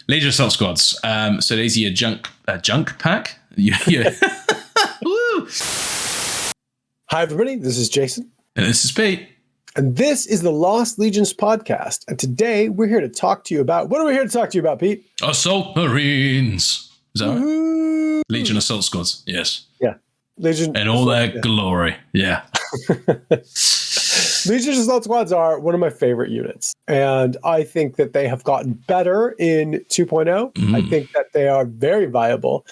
Legion Assault Squads. So these are your junk pack. Woo! Hi, everybody. This is Jason. And this is Pete. And this is the Lost Legions podcast. And today we're here to talk to you about... What are we here to talk to you about, Pete? Assault Marines. Is that right? Legion Assault Squads. Yes. Yeah. Legion. And all their glory. Yeah. Legion Assault Squads are one of my favorite units. And I think that they have gotten better in 2.0. I think that they are very viable.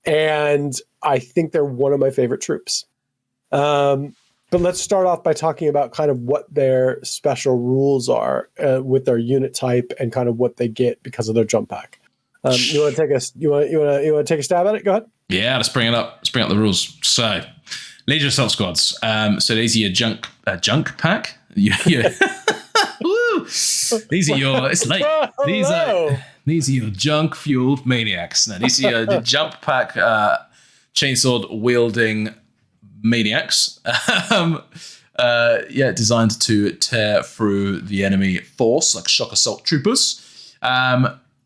And I think they're one of my favorite troops. But let's start off by talking about kind of what their special rules are with their unit type and kind of what they get because of their jump pack. You want to take a stab at it? Go ahead. Yeah, let's bring it up. Let's bring up the rules. So, Legion Assault Squads. So these are your junk pack. Woo! These are your. It's late. These are your junk fueled maniacs. Now these are the jump pack chainsaw wielding maniacs. Designed to tear through the enemy force like shock assault troopers.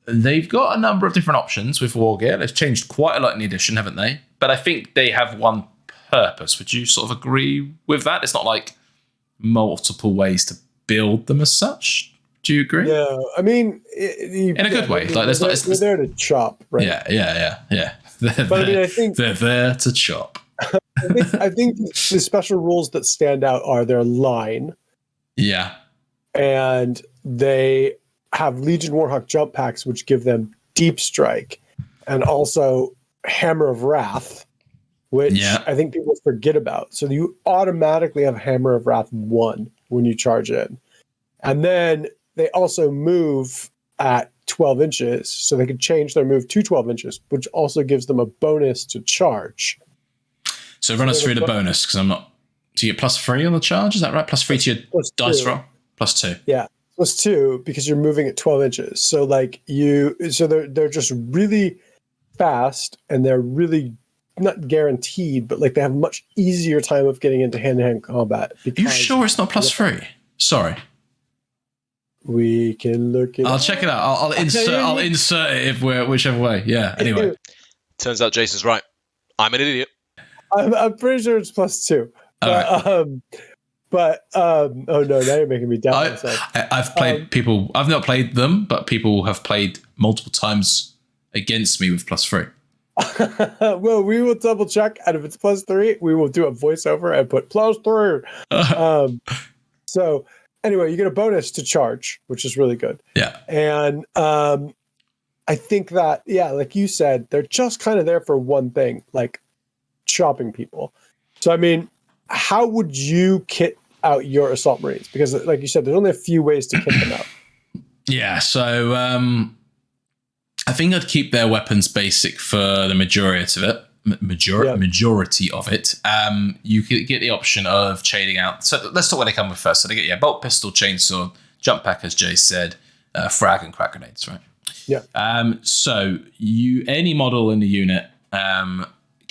They've got a number of different options with war gear. They've changed quite a lot in the edition, haven't they? But I think they have one purpose. Would you sort of agree with that? It's not like multiple ways to build them as such. Do you agree? Yeah, I mean, in a good way. Like there's not. They're there to chop, right? Yeah. I think they're there to chop. I think the special rules that stand out are their line. Yeah. And they have Legion Warhawk jump packs, which give them deep strike and also Hammer of Wrath, which I think people forget about. So you automatically have Hammer of Wrath 1 when you charge in. And then they also move at 12 inches, so they can change their move to 12 inches, which also gives them a bonus to charge. So run us through the bonus, because I'm not... Do you get +3 on the charge? Is that right? +3 to your dice roll? +2. Yeah, +2 because you're moving at 12 inches. So they're just really fast, and they're really not guaranteed, but like they have a much easier time of getting into hand-to-hand combat. Are you sure it's not +3? Sorry. We can look it I'll check it out. I'll insert it whichever way. Yeah, anyway. Turns out Jason's right. I'm an idiot. I'm pretty sure it's +2. But oh no, now you're making me doubt myself. I've played people. I've not played them, but people have played multiple times against me with +3. Well, we will double check, and if it's +3, we will do a voiceover and put +3. So anyway, you get a bonus to charge, which is really good. Yeah, and I think that like you said, they're just kind of there for one thing, like chopping people. So I mean, how would you kit out your assault marines? Because like you said, there's only a few ways to kit them out. Yeah, so I think I'd keep their weapons basic for the majority of it. Majority of it. You could get the option of chaining out. So let's talk what they come with first. So they get bolt pistol, chainsaw, jump pack, as Jay said, frag and crack grenades, right? Yeah. So any model in the unit can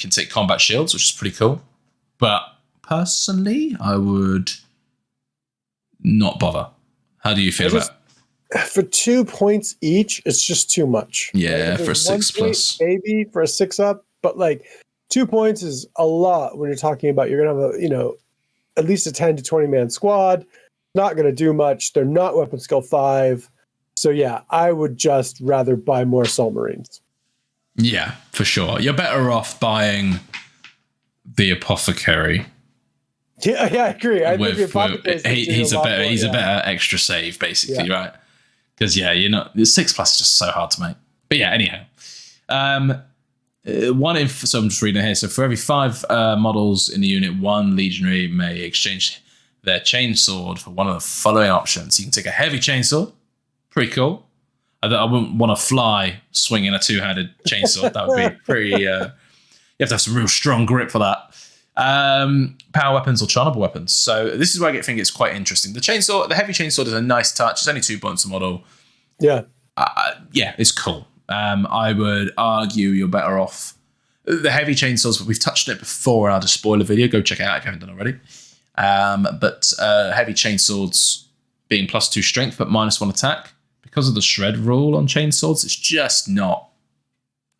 take combat shields, which is pretty cool. But personally, I would not bother. How do you feel about it? For 2 points each, it's just too much. Yeah, for a 6+. Maybe for a 6-up, but like 2 points is a lot when you're talking about you're going to have at least a 10 to 20 man squad. Not going to do much. They're not weapon skill 5. So yeah, I would just rather buy more assault marines. Yeah, for sure. You're better off buying the apothecary. Yeah, I agree. I think he's a better extra save, basically, right? Because you're not 6+ is just so hard to make. But yeah, anyhow, so I'm just reading here. So for every 5 models in the unit, 1 legionary may exchange their chainsword for one of the following options. You can take a heavy chainsword, pretty cool. I wouldn't want to fly swinging a 2-handed chainsaw. That would be pretty. You have to have some real strong grip for that. Power weapons or chargeable weapons. So this is where I think it's quite interesting. The heavy chainsaw is a nice touch. It's only 2 points a model. Yeah. It's cool. I would argue you're better off. The heavy chainsaws, we've touched on it before in our spoiler video. Go check it out if you haven't done already. But heavy chainswords being +2 strength but -1 attack, because of the shred rule on chainswords, it's just not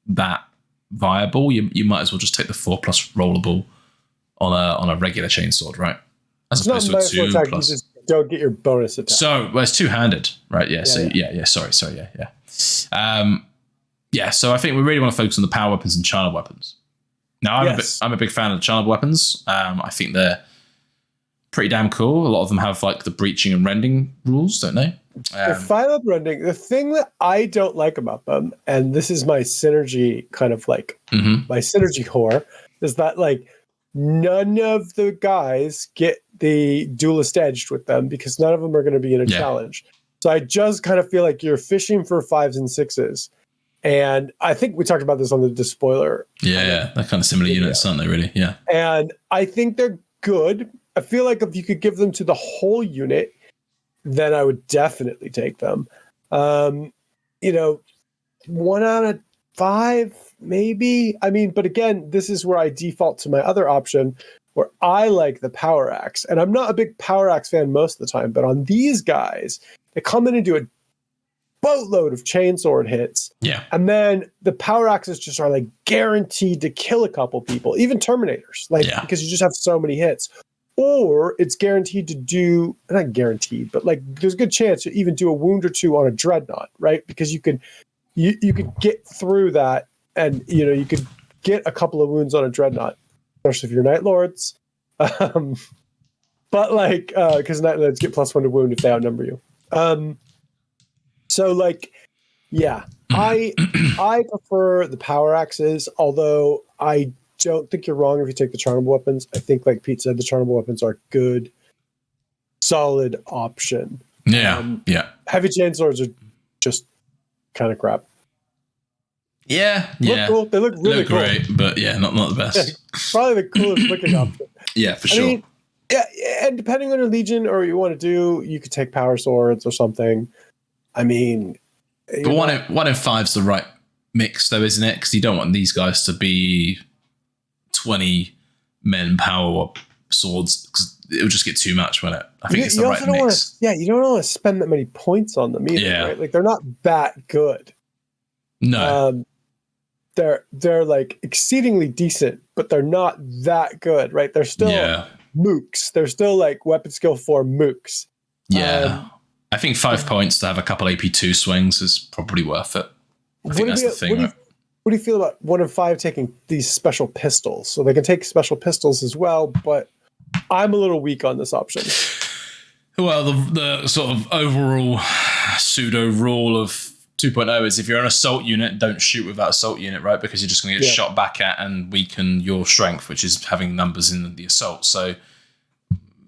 that viable. You might as well just take the 4+ rollable on a regular chainsword, right? As opposed to a 2+. You just don't get your bonus attack. So it's two-handed, right? Yeah. So sorry. Yeah. So I think we really want to focus on the power weapons and channel weapons. Now, I'm a big fan of the channel weapons. I think they're pretty damn cool. A lot of them have like the breaching and rending rules, don't they? They're fine with rending. The thing that I don't like about them, and this is my synergy kind of like my synergy whore, is that like none of the guys get the duelist edged with them because none of them are going to be in a challenge. So I just kind of feel like you're fishing for 5s and 6s. And I think we talked about this on the Despoiler. Yeah, they're kind of similar units, aren't they, really? Yeah. And I think they're good. I feel like if you could give them to the whole unit, then I would definitely take them. 1 out of 5, maybe. I mean, but again, this is where I default to my other option, where I like the Power Axe. And I'm not a big Power Axe fan most of the time, but on these guys, they come in and do a boatload of chainsword hits. Yeah. And then the Power Axes just are like guaranteed to kill a couple people, even Terminators, because you just have so many hits. Or it's guaranteed to do, not guaranteed, but like there's a good chance to even do a wound or 2 on a Dreadnought, right? Because you could get through that, and you could get a couple of wounds on a Dreadnought, especially if you're Night Lords. But like, because Night Lords get +1 to wound if they outnumber you. So like, yeah, I prefer the Power Axes, although I don't think you're wrong if you take the charmable weapons. I think, like Pete said, the charmable weapons are a good, solid option. Yeah, Heavy chainswords are just kind of crap. Yeah. Look cool. They look really cool. Great, but not the best. Probably the coolest looking option. Yeah, for sure. I mean, yeah, and depending on your legion or what you want to do, you could take power swords or something. I mean, but 1 in 5's the right mix, though, isn't it? Because you don't want these guys to be 20 men power swords, because it would just get too much, wouldn't it? I think it's the right mix. You don't want to spend that many points on them either, right? Like, they're not that good. No. They're like exceedingly decent, but they're not that good, right? They're still mooks. They're still like weapon skill 4 mooks. Yeah. I think 5 points to have a couple AP2 swings is probably worth it. I think that's the thing. What do you feel about 1 in 5 taking these special pistols? So they can take special pistols as well, but I'm a little weak on this option. Well, the sort of overall pseudo rule of 2.0 is if you're an assault unit, don't shoot with that assault unit, right? Because you're just going to get shot back at and weaken your strength, which is having numbers in the assault. So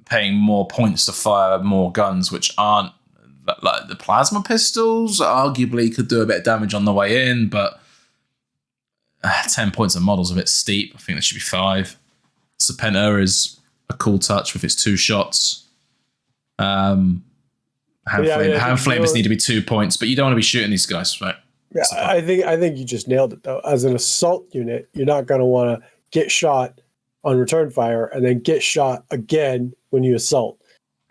paying more points to fire more guns, which aren't like the plasma pistols, arguably could do a bit of damage on the way in, but 10 points a model is a bit steep. I think that should be 5. Serpenta is a cool touch with its 2 shots. Hand flamers need to be 2 points, but you don't want to be shooting these guys, right? Yeah, I think you just nailed it though. As an assault unit, you're not going to want to get shot on return fire and then get shot again when you assault.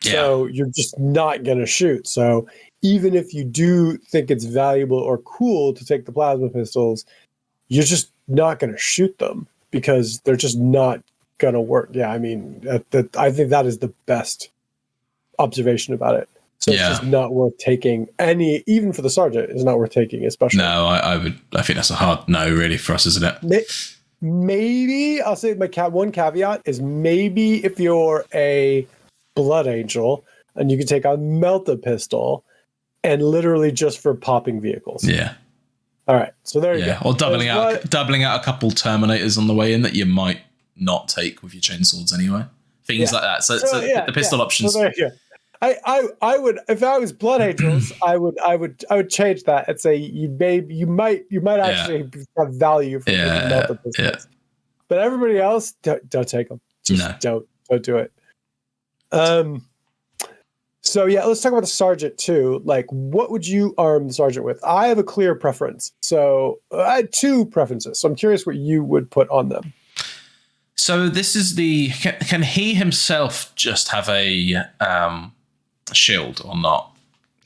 So you're just not going to shoot. So even if you do think it's valuable or cool to take the plasma pistols, you're just not going to shoot them because they're just not going to work. Yeah, I mean, I think that is the best observation about it. So it's just not worth taking any, even for the sergeant, it's not worth taking, especially. No, I think that's a hard no, really, for us, isn't it? Maybe, I'll say my one caveat is maybe if you're a Blood Angel and you can take a Melta pistol and literally just for popping vehicles. Yeah. All right. So there you go. Or doubling out a couple Terminators on the way in that you might not take with your chainswords anyway. Things like that. So the pistol options. So there you go. I would, if I was Blood Angels, I would change that and say you might actually have value for Melta pistols. Yeah. But everybody else, don't take them. Just don't do it. So let's talk about the sergeant too. Like, what would you arm the sergeant with? I have a clear preference. So I had 2 preferences. So I'm curious what you would put on them. So this is can he himself just have a shield or not?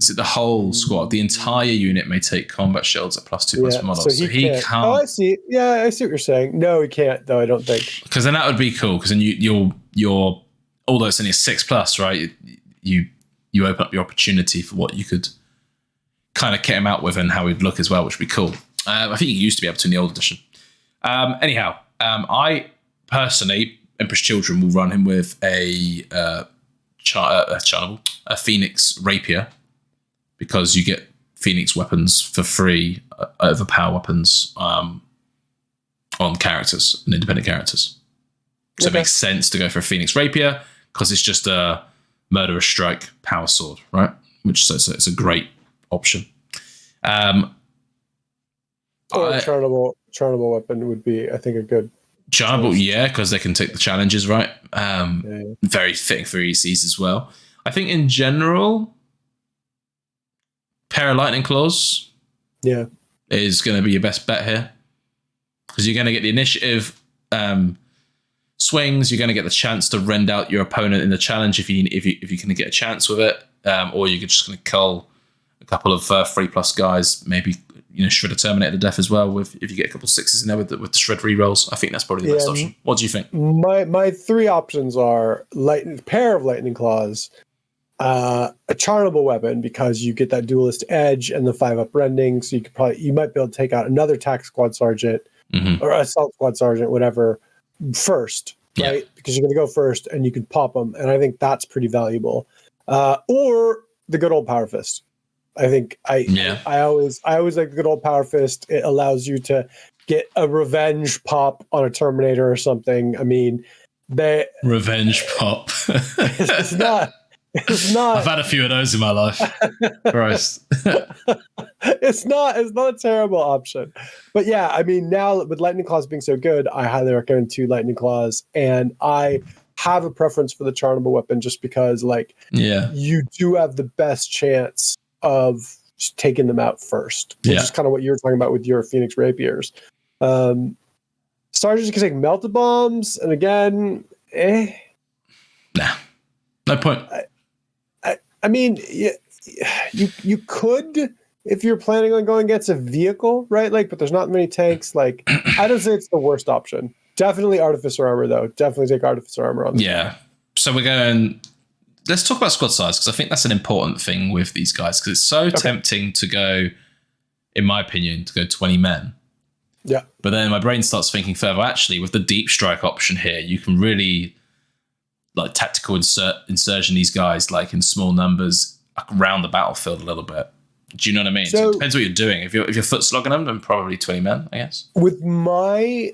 Is it the whole squad? The entire unit may take combat shields at +2+ models. So he can't. Oh, I see. Yeah, I see what you're saying. No, he can't, though, I don't think. Because then that would be cool, because then you're although it's only a 6+, right? You open up the opportunity for what you could kind of kit him out with and how he'd look as well, which would be cool. I think you used to be able to in the old edition. Anyhow, I personally, Emperor's Children, will run him with a Phoenix Rapier, because you get Phoenix weapons for free, overpower weapons on characters and independent characters. So it makes sense to go for a Phoenix Rapier, because it's just a Murderous Strike power sword, right? Which so it's a great option. Or a charnable weapon would be, I think, a good charnable, yeah, because they can take the challenges, right? Very fitting for ECs as well. I think in general, pair of Lightning Claws, is going to be your best bet here, because you're going to get the initiative swings. You're going to get the chance to rend out your opponent in the challenge if you can get a chance with it, or you're just going to cull a couple of 3+ guys, maybe shred a Terminator to death as well. If you get a couple of 6s in there with the shred rerolls, I think that's probably the best option. What do you think? My 3 options are pair of Lightning Claws, a charnable weapon, because you get that duelist edge and the 5+ rending, so you might be able to take out another tac squad sergeant or assault squad sergeant, whatever, first, right? Because you're going to go first and you can pop them, and I think that's pretty valuable. Or the good old Power Fist. I think I always like the good old Power Fist. It allows you to get a revenge pop on a Terminator or something. I mean, revenge pop. It's not. I've had a few of those in my life. Christ. It's not a terrible option. But yeah, I mean, now with Lightning Claws being so good, I highly recommend 2 Lightning Claws, and I have a preference for the charnable weapon, just because you do have the best chance of taking them out first, which is kind of what you're talking about with your Phoenix Rapiers. Sergeants can take melted bombs, and again, nah, no point. I mean, you could, if you're planning on going against a vehicle, right? But there's not many tanks. I don't say it's the worst option. Definitely Artificer Armor, though. Definitely take Artificer Armor on. Yeah. So we're going. Let's talk about squad size, because I think that's an important thing with these guys, because it's so tempting to go, in my opinion, to go 20 men. Yeah. But then my brain starts thinking further. Actually, with the deep strike option here, you can really tactical insurgent these guys in small numbers around the battlefield a little bit. Do you know what I mean? So it depends what you're doing. If you're foot slogging them, then probably 20 men, I guess. With my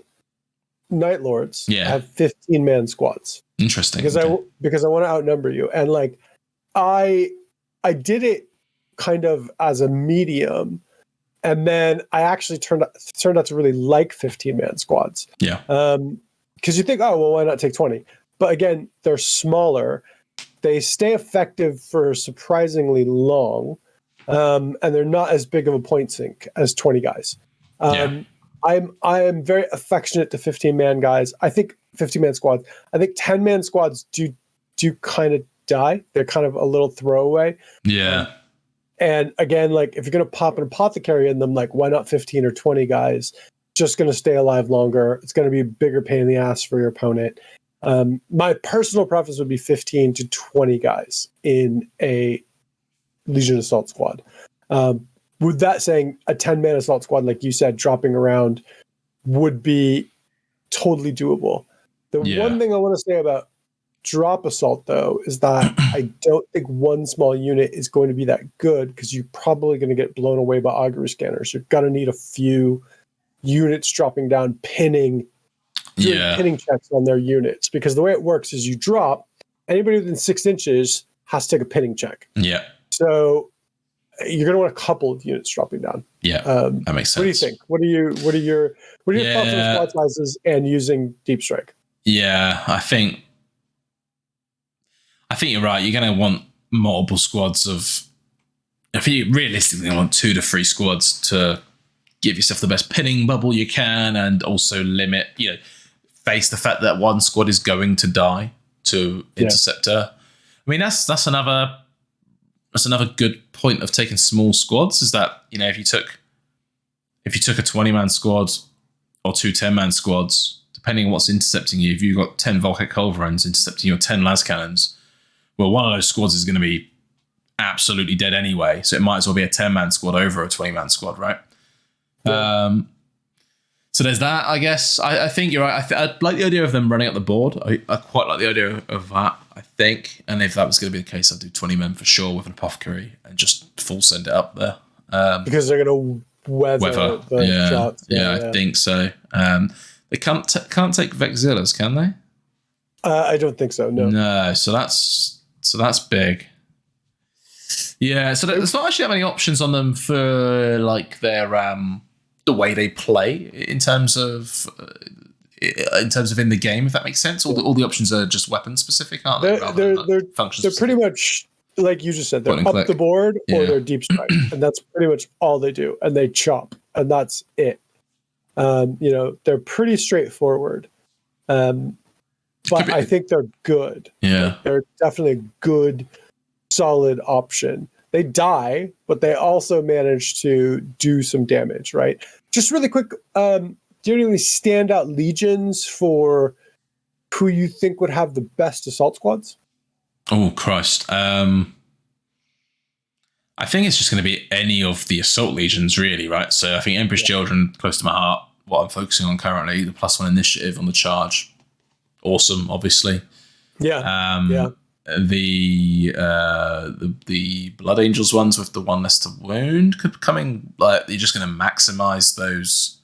Night Lords, I have 15-man squads. Interesting. Because I want to outnumber you. And I did it kind of as a medium, and then I actually turned out to really like 15-man squads. Yeah. Because you think, oh, well, why not take 20? But again, they're smaller. They stay effective for surprisingly long, and they're not as big of a point sink as 20 guys. I am very affectionate to 15-man guys. I think 15-man squads. I think 10-man squads do kind of die. They're kind of a little throwaway. Yeah. And again, if you're going to pop an apothecary in them, why not 15 or 20 guys? Just going to stay alive longer. It's going to be a bigger pain in the ass for your opponent. My personal preference would be 15 to 20 guys in a Legion Assault squad. With that saying, a 10-man assault squad, like you said, dropping around would be totally doable. The one thing I want to say about drop assault, though, is that I don't think one small unit is going to be that good, because you're probably going to get blown away by augury scanners. You're going to need a few units dropping down, pinning checks on their units, because the way it works is you drop, anybody within 6 inches has to take a pinning check. Yeah. So you're going to want a couple of units dropping down. Yeah, that makes sense. What do you think? What are your thoughts on squad sizes and using deep strike? Yeah, I think you're right. You're going to want multiple squads of. I think you realistically want 2 to 3 squads to give yourself the best pinning bubble you can, and also limit, face the fact that one squad is going to die to interceptor. I mean, that's another that's another good point of taking small squads. Is that if you took a 20-man squad or 2 10-man squads, depending on what's intercepting you, if you've got 10 Volkite Culverins intercepting your 10 las cannons, well, one of those squads is going to be absolutely dead anyway. So it might as well be a 10-man squad over a 20-man squad, right? Yeah. So there's that, I guess. I think you're right. I like the idea of them running up the board. I quite like the idea of that, I think. And if that was going to be the case, I'd do 20 men for sure with an apothecary and just full send it up there. Because they're going to weather the shots. Yeah, I think so. They can't take Vexillas, can they? I don't think so, no. No, so that's big. Yeah, so there's not actually that many options on them for like their the way they play in terms of in the game, if that makes sense. All the options are just weapon specific, aren't they? They're pretty much like you just said. They're up the board or they're deep strike, and that's pretty much all they do. And they chop, and that's it. They're pretty straightforward. But I think they're good. Yeah, they're definitely a good, solid option. They die, but they also manage to do some damage, right? Just really quick, do you have any standout legions for who you think would have the best assault squads? Oh, Christ. I think it's just going to be any of the assault legions, really, right? So I think Emperor's Children, close to my heart, what I'm focusing on currently, the +1 initiative on the charge. Awesome, obviously. Yeah. The Blood Angels ones with the 1 less to wound could coming, like, you're just going to maximize those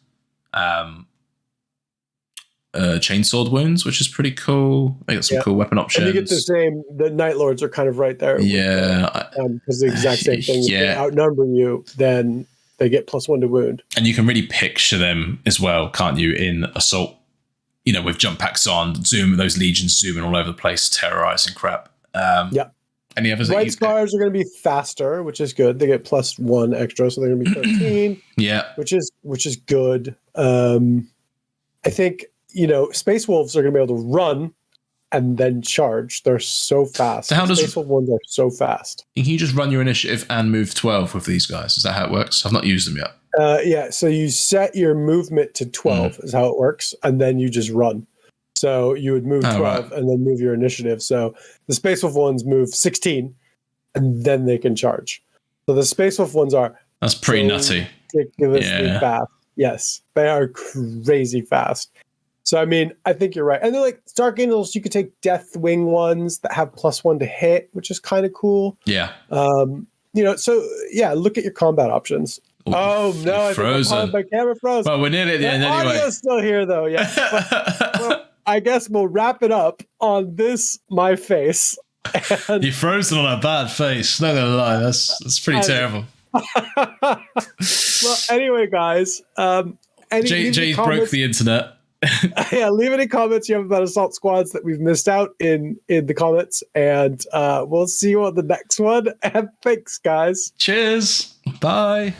chainsword wounds, which is pretty cool. They got some cool weapon options. And you get the Night Lords are kind of right there. Yeah. Because the exact same thing. If they outnumber you, then they get +1 to wound. And you can really picture them as well, can't you, in assault, with jump packs on, those legions zooming all over the place, terrorizing crap. Any others? White Scars are going to be faster, which is good. They get +1 extra, so they're going to be 13. Yeah. Which is good. I think, Space Wolves are going to be able to run and then charge. They're so fast. So Space Wolf ones are so fast. Can you just run your initiative and move 12 with these guys? Is that how it works? I've not used them yet. So you set your movement to 12 is how it works, and then you just run. So you would move 12 and then move your initiative. So the Space Wolf ones move 16, and then they can charge. So the Space Wolf ones are that's pretty nutty, ridiculously fast. Yes, they are crazy fast. So I mean, I think you're right. And they're like Dark Angels. You could take Deathwing ones that have +1 to hit, which is kind of cool. Yeah. So yeah, look at your combat options. Ooh, oh no! frozen. My camera froze. Well, we're nearly at the end anyway. Audio's still here though. Yeah. Well, I guess we'll wrap it up on this. My face. And you're frozen on a bad face. Not gonna lie, that's pretty terrible. Well, anyway, guys. Jay's broke the internet. Yeah, leave any comments you have about assault squads that we've missed out in the comments, and we'll see you on the next one. And thanks, guys. Cheers. Bye.